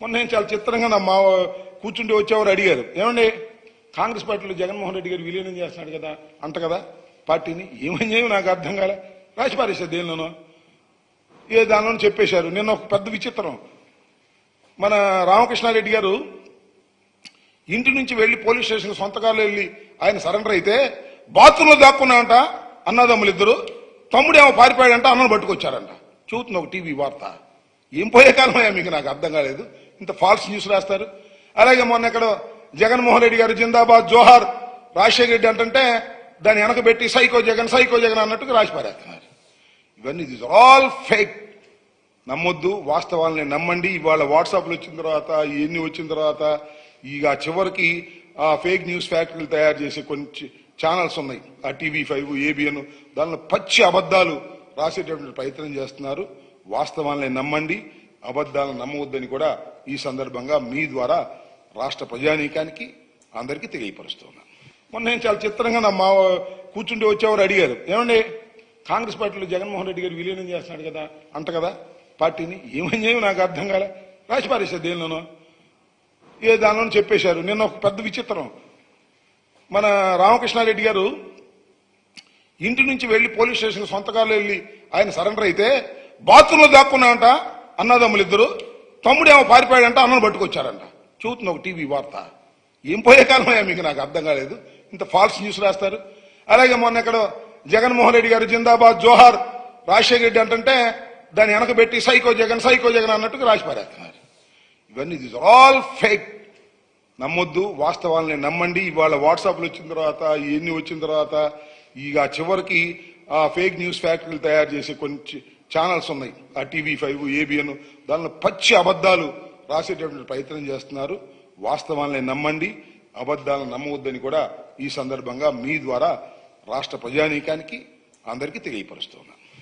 మొన్న నేను చాలా చిత్రంగా నా మా కూర్చుంటే వచ్చేవారు అడిగారు, ఏమండి కాంగ్రెస్ పార్టీలో జగన్మోహన్ రెడ్డి గారు విలీనం చేస్తున్నాడు కదా అంట కదా పార్టీని, ఏమని చేయవు నాకు అర్థం కాలే, రాసి పారేశారు దేనిలోనో ఏ దానిలోనూ చెప్పేశారు. నిన్న ఒక పెద్ద విచిత్రం, మన రామకృష్ణారెడ్డి గారు ఇంటి నుంచి వెళ్లి పోలీస్ స్టేషన్ సొంతకాలు వెళ్ళి ఆయన సరెండర్ అయితే బాత్రూంలో దాక్కున్నాయంట అన్నదమ్ములు ఇద్దరు, తమ్ముడేమో పారిపోయాడంట, అన్నను పట్టుకొచ్చారంట. చూస్తుంది ఒక టీవీ వార్త. ఏం పోయే కాలమయ్యా మీకు, నాకు అర్థం కాలేదు. ఇంత ఫాల్స్ న్యూస్ రాస్తారు. అలాగే మొన్న ఇక్కడ జగన్మోహన్ రెడ్డి గారు జిందాబాద్ జోహార్ రాజశేఖర రెడ్డి అంటే దాన్ని వెనక పెట్టి సైకో జగన్ అన్నట్టుగా రాసి పారేస్తున్నారు. ఇవన్నీ దిస్ ఆల్ ఫేక్. నమ్మొద్దు, వాస్తవాలని నమ్మండి. ఇవాళ వాట్సాప్లు వచ్చిన తర్వాత ఇవన్నీ వచ్చిన తర్వాత ఇక చివరికి ఆ ఫేక్ న్యూస్ ఫ్యాక్టరీలు తయారు చేసే కొన్ని ఛానల్స్ ఉన్నాయి, ఆ TV5 ABN, దానిలో పచ్చి అబద్ధాలు రాసేటటువంటి ప్రయత్నం చేస్తున్నారు. వాస్తవాలని నమ్మండి, అబద్ధాలను నమ్మవద్దని కూడా ఈ సందర్భంగా మీ ద్వారా రాష్ట్ర ప్రజానీకానికి అందరికీ తెలియపరుస్తున్నాను. మొన్న నేను చాలా చిత్రంగా నా మా కూర్చుంటే వచ్చేవారు అడిగారు, ఏమండి కాంగ్రెస్ పార్టీలో జగన్మోహన్ రెడ్డి గారు విలీనం చేస్తున్నాడు కదా అంట కదా పార్టీని, ఏమని చేయవు నాకు అర్థం కాలే, రాసి పారేశారు దేనిలోనో ఏ దానిలోనూ చెప్పేశారు. నిన్న ఒక పెద్ద విచిత్రం, మన రామకృష్ణారెడ్డి గారు ఇంటి నుంచి వెళ్లి పోలీస్ స్టేషన్ సొంతకాలు వెళ్ళి ఆయన సరెండర్ అయితే బాత్రూంలో దాక్కున్నాయంట అన్నదమ్ములు ఇద్దరు, తమ్ముడేమో పారిపోయాడంట, అన్నను పట్టుకొచ్చారంట. చూస్తుంది ఒక టీవీ వార్త. ఏం పోయే కాలమయ్యా మీకు, నాకు అర్థం కాలేదు. ఇంత ఫాల్స్ న్యూస్ రాస్తారు. అలాగే మొన్న ఇక్కడ జగన్మోహన్ రెడ్డి గారు జిందాబాద్ జోహార్ రాజశేఖర రెడ్డి అంటే దాన్ని వెనక పెట్టి సైకో జగన్ అన్నట్టుగా రాసి పారేస్తున్నారు. ఇవన్నీ దిస్ ఆల్ ఫేక్. నమ్మొద్దు, వాస్తవాలని నమ్మండి. ఇవాళ వాట్సాప్లు వచ్చిన తర్వాత ఇవన్నీ వచ్చిన తర్వాత ఇక చివరికి ఆ ఫేక్ న్యూస్ ఫ్యాక్టరీలు తయారు చేసే కొన్ని ఛానల్స్ ఉన్నాయి, ఆ TV5 ABN, దానిలో పచ్చి అబద్ధాలు రాసేటటువంటి ప్రయత్నం చేస్తున్నారు. వాస్తవాలని నమ్మండి, అబద్ధాలను నమ్మవద్దని కూడా ఈ సందర్భంగా మీ ద్వారా రాష్ట్ర ప్రజానీకానికి అందరికీ తెలియపరుస్తున్నాను.